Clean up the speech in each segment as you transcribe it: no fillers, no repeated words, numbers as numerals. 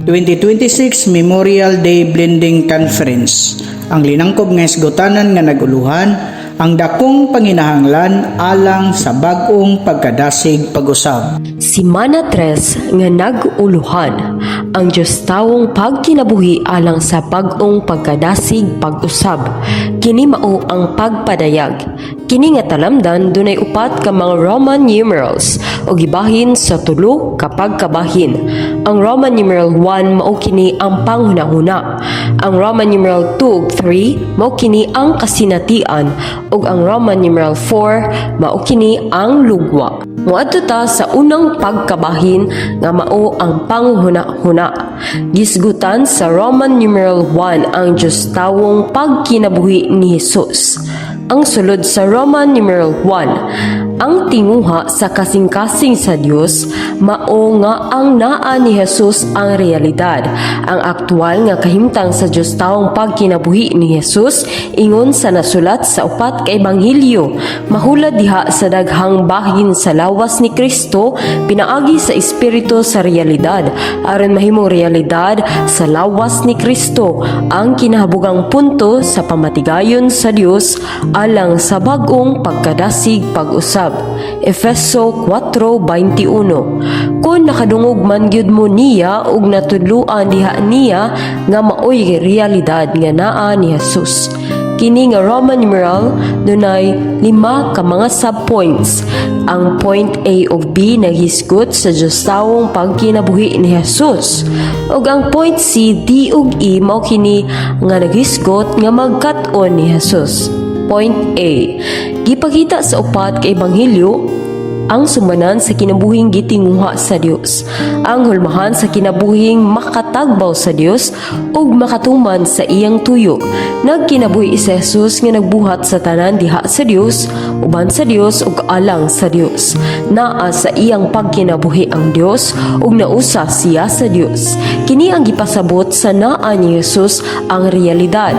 2026 Memorial Day Blending Conference. Ang linangkob nga isgutanan nga naguluhan ang dakong panginahanglan alang sa bag-ong pagkadasig pag-usab. Semana 3 nga nag-uluhan ang Diyos tawong pagkinabuhi alang sa bag-ong pagkadasig pag-usab. Kini mao ang pagpadayag. Kini nga talamdan dunay upat ka mga Roman numerals o gibahin sa tulo kapag kabahin. Ang Roman numeral 1 mao kini ang panghunahuna. Ang Roman numeral 2 ug 3 mao kini ang kasinatian ug ang Roman numeral 4 mao kini ang lugwa. Moadto ta sa unang pagkabahin nga mao ang panghunahuna. Gisgutan sa Roman numeral 1 ang Diyos tawong pagkinabuhi ni Hesus. Ang sulod sa Roman numeral 1, ang tinguha sa kasing-kasing sa Dios mao nga ang naa ni Hesus ang realidad. Ang aktual nga kahimtang sa Dios taong pagkinabuhi ni Hesus ingon sa nasulat sa upat ka ebanghelyo. Mahulad diha sa daghang bahin sa lawas ni Kristo pinaagi sa espiritu sa realidad aron mahimong realidad sa lawas ni Kristo ang kinahabugang punto sa pamatigayon sa Dios alang sa bag-ong pagkadasig pag-usab. Efeso 4:21. Kung nakadungog man gyud mo niya ug natudluan diha niya nga maoy realidad nga naa ni Hesus. Kini nga Roman numeral dunay 5 ka mga subpoints. Ang point A ug B naghisgot sa Diyos tawong pagkinabuhi ni Hesus. Ug ang point C, D ug E mao kini nga naghisgot nga magkat-on ni Hesus. Point A. Gipakita sa upat ka ebanghelyo ang sumbanan sa kinabuhing gitinguha sa Dios, ang hulmahan sa kinabuhing makatagbaw sa Dios ug makatuman sa iyang tuyo. Nagkinabuhi si Jesus nga nagbuhat sa tanan diha sa Dios, uban sa Dios ug alang sa Dios. Naa sa iyang pagkinabuhi ang Dios ug nausa siya sa Dios. Kini ang gipasabot sa naa ni Jesus ang realidad.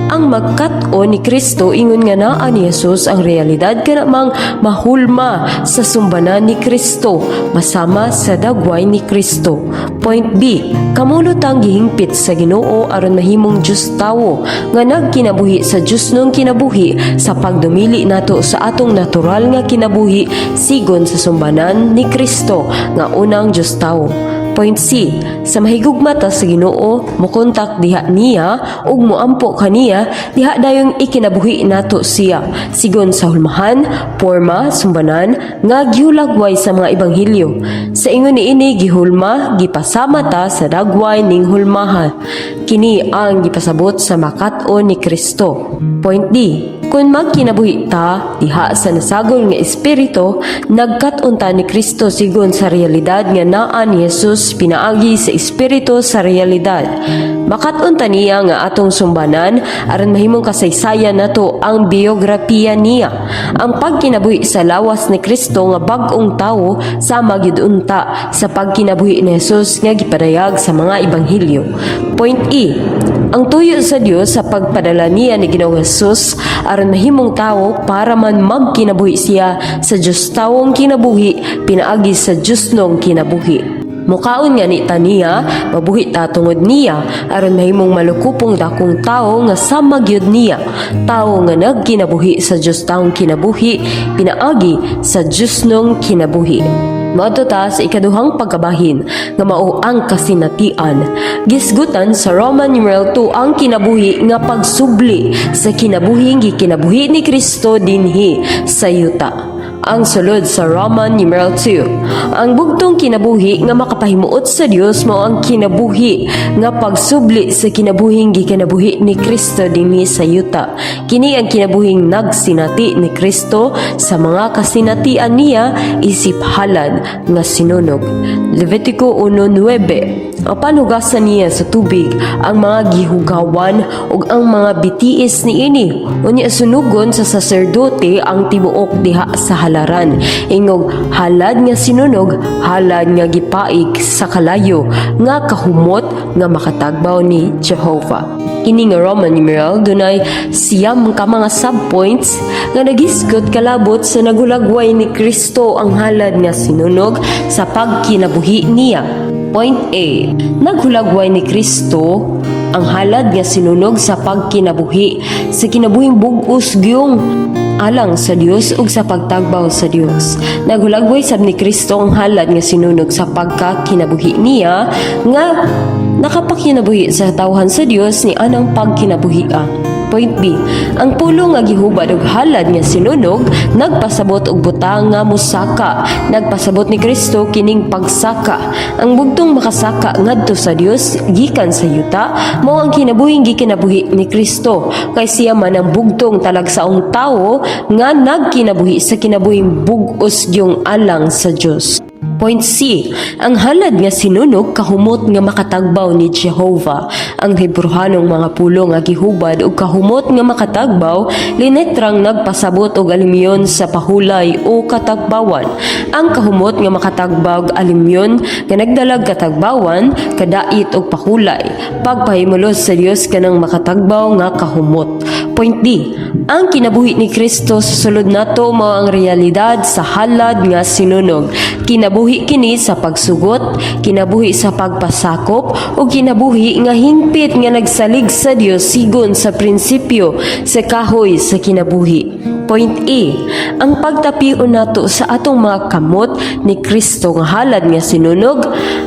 Ang magkat-on ni Kristo ingon nga naa ni Jesus ang realidad kanamang mahulma sa sumbanan ni Kristo masama sa dagway ni Kristo. Point B. Kamulot ang gihingpit sa Ginoo aron mahimong Dios tawo nga nagkinabuhi sa Dios nung kinabuhi sa pagdumili nato sa atong natural nga kinabuhi sigon sa sumbanan ni Kristo nga unang Dios tawo. Point C. Sa mahigugma ta sa Ginoo, mokontak diha niya ug moampo kaniya diha dayong ikinabuhi nato siya sigon sa hulmahan, porma, sumbanan nga giulagway sa mga ebanghelyo. Sa ingon niini gihulma, gipasama ta sa dagway ning hulmahan. Kini ang gipasabot sa makat-on ni Kristo. Point D. Kung magkinabuhi ta diha sa nasagol nga espiritu, nagkat-on ta ni Kristo sigon sa realidad nga naa ni Jesus pinaagi sa espiritu sa realidad. Makat-on ta niya nga atong sumbanan aron mahimong kasaysayan nato ang biografiya niya. Ang pagkinabuhi sa lawas ni Kristo nga bag-ong tawo sama gyud unta sa pagkinabuhi ni Jesus nga gipadayag sa mga ebanghelyo. Point E. Ang tuyo sa Dios sa pagpadala niya ni Ginoong Hesus aron mahimong tawo para man magkinabuhi siya sa Dios tawong kinabuhi pinaagi sa Dios nung kinabuhi. Mukaon nga ni taniya, mabuhi ta tungod niya aron mahimong malukupong dakong tawo nga sama gyud niya, tawo nga nagkinabuhi sa Dios taong kinabuhi pinaagi sa Dios nung kinabuhi. Moadto ta sa ikaduhang pagkabahin nga mao ang kasinatian. Gisgutan sa Roman numeral 2 ang kinabuhi nga pagsubli sa kinabuhing gikinabuhi ni Kristo dinhi sa yuta. Ang sulod sa Roman numeral 2, ang bugtong kinabuhi nga makapahimuot sa Dios mao ang kinabuhi nga pagsubli sa kinabuhing gikinabuhi ni Kristo dinhi sa yuta. Kini ang kinabuhing nagsinati ni Kristo sa mga kasinatian niya isip halad nga sinunog. Levitico 1:9. Apan hugasan niya sa tubig ang mga gihugawan ug ang mga bitiis niini. Unya sunugon sa saserdote ang tibuok diha sa halaran. Ingog halad nga sinunog, halad nga gipaig sa kalayo nga kahumot nga makatagbaw ni Jehovah. Kini nga Roman numeral dunay siyam ka mga subpoints nga nagisgot kalabot sa nagulagway ni Kristo ang halad nga sinunog sa pagkinabuhi niya. Point A. Naghulagway ni Kristo ang halad nga sinunog sa pagkinabuhi sa kinabuhing bug-os gyung alang sa Dios ug sa pagtagbaw sa Dios. Naghulagway sab ni Kristo ang halad nga sinunog sa pagkakinabuhi niya nga nakapakinabuhi sa tawhan sa Dios ni anang pagkinabuhia. Point B. Ang pulong nga gihubad og halad nga sinunog nagpasabot og butang nga musaka. Nagpasabot ni Kristo kining pagsaka. Ang bugtong makasaka ngadto sa Dios gikan sa yuta mao ang kinabuhing gikinabuhi ni Kristo. Kay siya man ang bugtong talagsaong tawo nga nagkinabuhi sa kinabuhing bug-os gyung alang sa Dios. Point C. Ang halad nga sinunog kahumot nga makatagbaw ni Jehovah. Ang Hebrehanong mga pulong nga gihubad og kahumot nga makatagbaw linetrang nagpasabot og alimyon sa pahulay o katagbawan. Ang kahumot nga makatagbaw alimyon nga nagdalag katagbawan, kadait og pahulay. Pagpahimulos sa Dios kanang makatagbaw nga kahumot. Point D. Ang kinabuhi ni Kristo sa sulod nato mao ang realidad sa halad nga sinunog. Kinabuhi kini sa pagsugot, kinabuhi sa pagpasakop, o kinabuhi nga hingpit nga nagsalig sa Dios sigon sa prinsipyo sa kahoy sa kinabuhi. Point E. Ang pagtapion nato sa atong mga kamot ni Kristo nga halad nga sinunog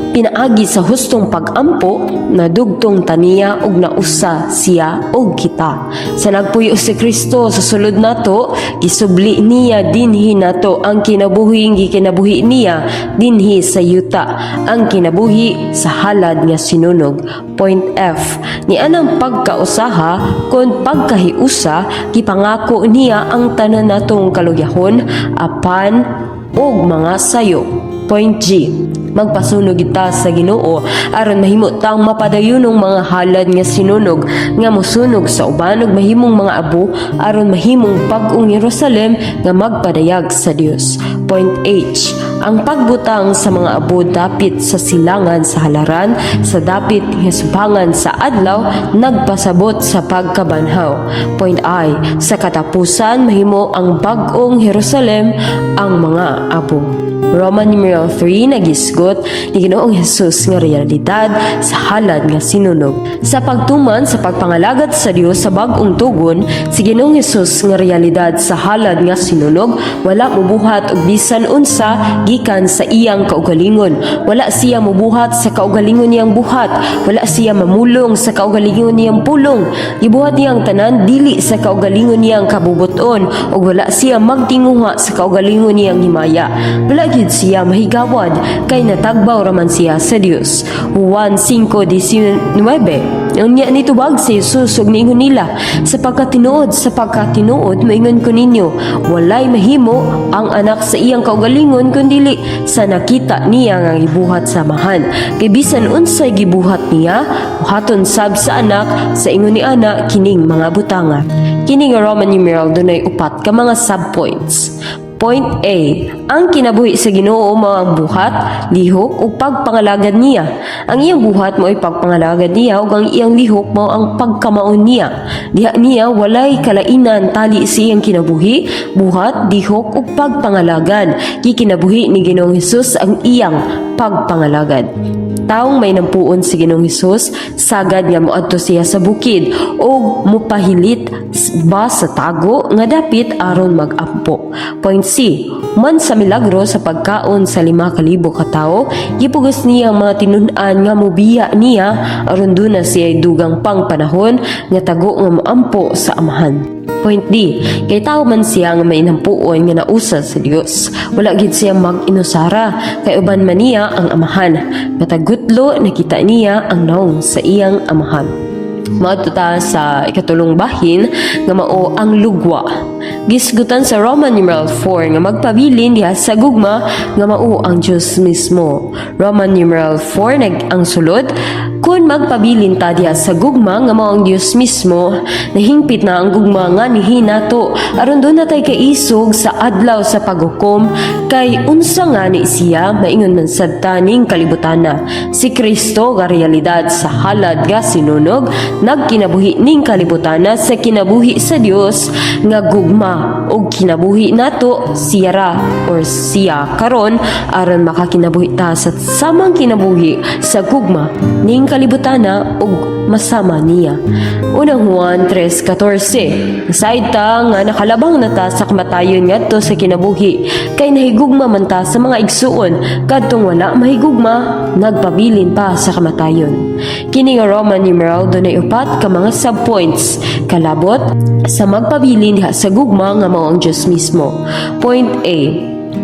pinaagi sa hustong pagampo na dugtong taniya ug nausa siya og kita. Sa nagpuyo si Kristo sa sulod nato, gisubli niya dinhi nato ang kinabuhi gikinabuhi niya dinhi sa yuta, ang kinabuhi sa halad nga sinunog. Point F. Ni anang pagkausaha kon pagkahiusa gipangako niya ang tanan natong kaluyahon apan og mga sayo. Point G. Magpasunog kita sa Ginoo aron mahimo tang mapadayunong mga halad nga sinunog nga mosunog sa uban ug mahimong mga abo aron mahimong bag-ong Jerusalem nga magpadayag sa Dios. Point H. Ang pagbutang sa mga abo dapit sa silangan sa halaran sa dapit nga subangan sa adlaw nagpasabot sa pagkabanhaw. Point I. Sa katapusan mahimo ang bag-ong Jerusalem ang mga abo. Roman numeral 3 nagisgot ni Ginoong Hesus nga realidad sa halad nga sinunog. Sa pagtuman sa pagpangalagad sa Dios sa bag-ong tugon, si Ginoong Hesus nga realidad sa halad nga sinunog wala mobuhat og bisan unsa gikan sa iyang kaugalingon. Wala siya mobuhat sa kaugalingon niyang buhat, wala siya mamulong sa kaugalingon niyang pulong. Gibuhat niyang tanan dili sa kaugalingon niyang kabubuton ug wala siya magtinguha sa kaugalingon niyang himaya. Wala gid siya mahigawad kay natagbaw raman siya sa Dios. Juan 5:19. Unya nitubag si Jesus ug niingon nila, sa pagkatinuod maingon ko ninyo, walay mahimo ang anak sa iyang kaugalingon kundi sa nakita niya nga gibuhat sa amahan. Kay bisan unsay gibuhat niya, buhaton sab sa anak sa ingon ni ana kining mga butanga. Kini nga Roman numeral dunay upat ka mga subpoints. Point A. Ang kinabuhi sa Ginoo mao ang buhat, lihok ug pagpangalagad niya. Ang iyang buhat mao ay pagpangalagad niya ug ang iyang lihok mao ang pagkamaon niya. Diha niya walay kalainan tali sa iyang kinabuhi, buhat, lihok ug pagpangalagad. Gikinabuhi ni Ginoong Hesus ang iyang pagpangalagad. Taong may nampuon si Ginoong Hesus, sagad nga moadto siya sa bukid o mupahilit ba sa tago nga dapit aron mag-ampo. Point C. Man sa milagro sa pagkaon sa 5,000 ka tawo, gipugos niya ang mga tinun-an nga mobiya niya aron duna siya dugang pang panahon nga tago nga moampo sa amahan. Point D. Kay tao man siya nga may nampuon nga nausa sa Dios. Wala gid siya mag-inusara kay uban man niya ang amahan. Matagutlo nakita niya ang naong sa iyang amahan. Maadto ta sa ikatulong bahin nga mao ang lugwa. Gisgutan sa Roman numeral 4 nga magpabilin diha sa gugma nga mao ang Dios mismo. Roman numeral 4 ang sulod, kun magpabilin ta diha sa gugma nga mao ang Dios mismo, nahingpit na ang gugma nga nihi nato aron doon natay kaisog sa adlaw sa paghukom Kay unsa nga ni siya maingon man sad taning kalibutana. Si Kristo nga realidad sa halad nga sinunog nagkinabuhi ning kalibutana sa kinabuhi sa Dios nga gugma ug kinabuhi nato siya ra or siya karon aron makakinabuhi ta sa samang kinabuhi sa gugma ning kalibutana ug masama niya. Unang Juan 3:14. Nasaid ta nga nakalabang na ta sa kamatayon ngadto sa kinabuhi kay nahigugma man ta sa mga igsuon kadtong wala mahigugma nagpabilin pa sa kamatayon. Kini nga Roman numeral dunay upat ka mga subpoints kalabot sa magpabilin diha sa gugma nga mao ang Dios mismo. Point A.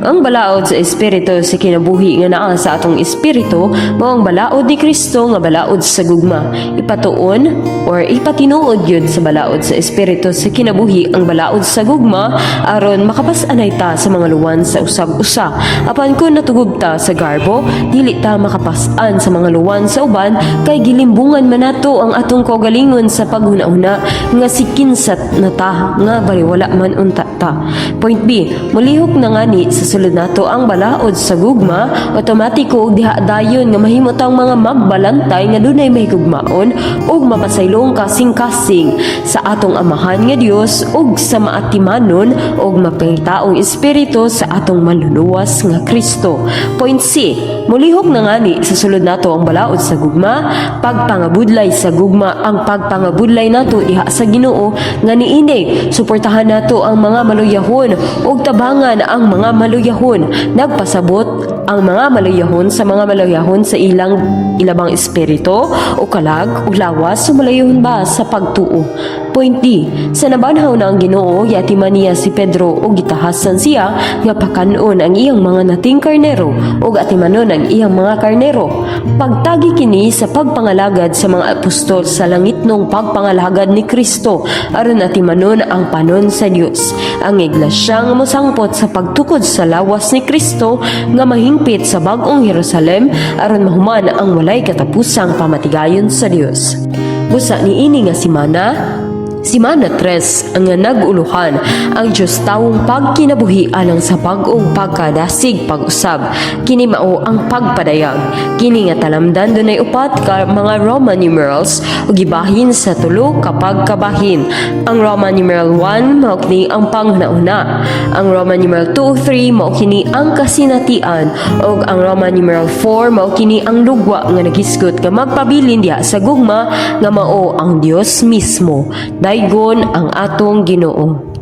Ang balaod sa espiritu sa kinabuhi nga naa sa atong espiritu mao ang balaod ni Kristo nga balaod sa gugma. Ipatuon or ipatinuod gyud sa balaod sa espiritu sa kinabuhi ang balaod sa gugma aron makapas-anay ta sa mga luwan sa usab-usa. Apan kun natugog ta sa garbo, dili ta makapas-an sa mga luwan sa uban kay gilimbungan man nato ang atong kaugalingon sa paghuna-una nga sikinsat na ta nga baliwala man unta ta. Point B. Mulihok na ngani sa sulod nato ang balaod sa gugma, otomatiko ug diha dayon nga mahimot ang mga magbalantay nga dunay mahigugmaon ug mapasaylong kasing-kasing sa atong amahan nga Dios ug sa maatimanon ug mapangitaong espiritu sa atong maluluwas nga Kristo. Point C. Mulihok na ngani sa sulod nato ang balaod sa gugma, pagpangabudlay sa gugma ang pagpangabudlay nato diha sa Ginoo nga niini suportahan nato ang mga maluyahon ug tabangan ang mga maluyahon. Nagpasabot ang mga maluyahon sa mga maluyahon sa ilang ilabang espiritu o kalag o lawas sumalayahon ba sa pagtuo. Point D. Sa nabanhaw na ang Ginoo yatiman niya si Pedro o gitahasan siya nga pakanon ang iyang mga nating karnero o atimanon ang iyang mga karnero. Pagtagi kini sa pagpangalagad sa mga apostol sa langitnong pagpangalagad ni Kristo aron atimanon ang panon sa Dios. Ang iglesia nga mosangpot sa pagtukod sa lawas ni Kristo nga mahingpit sa bag-ong Jerusalem aron mahuman ang walay katapusang pamatigayon sa Dios. Busa niini nga Simana 3 ang naguluhan ang Diyos taong pagkinabuhi alang sa bag-ong pagkadasig pag-usab. Kini mao ang pagpadayag. Kini nga talamdan dunay upat ka mga Roman numerals ug gibahin sa tulo kapag kabahin. Ang Roman numeral 1 mao kini ang panghuna-una. Ang Roman numeral 2 ug 3 mao kini ang kasinatian ug ang Roman numeral 4 mao kini ang lugwa nga nagisgot nga magpabilin diha sa gugma nga mao ang Dios mismo. Daygon ang atong Ginoo.